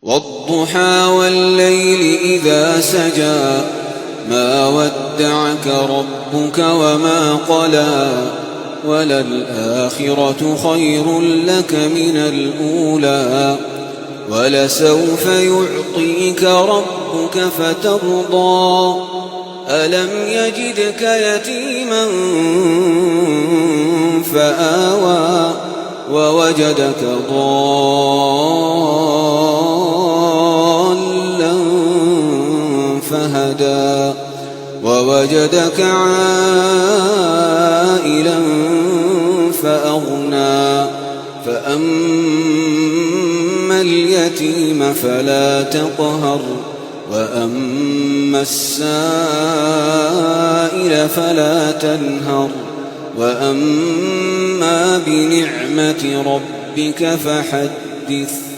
والضحى والليل إذا سجى ما ودعك ربك وما قلى وللآخرة خير لك من الأولى ولسوف يعطيك ربك فترضى ألم يجدك يتيما فآوى ووجدك ضالا فهدى ووجدك عائلا فأغنى فأما اليتيم فلا تقهر وأما السائل فلا تنهر وأما بنعمة ربك فحدث.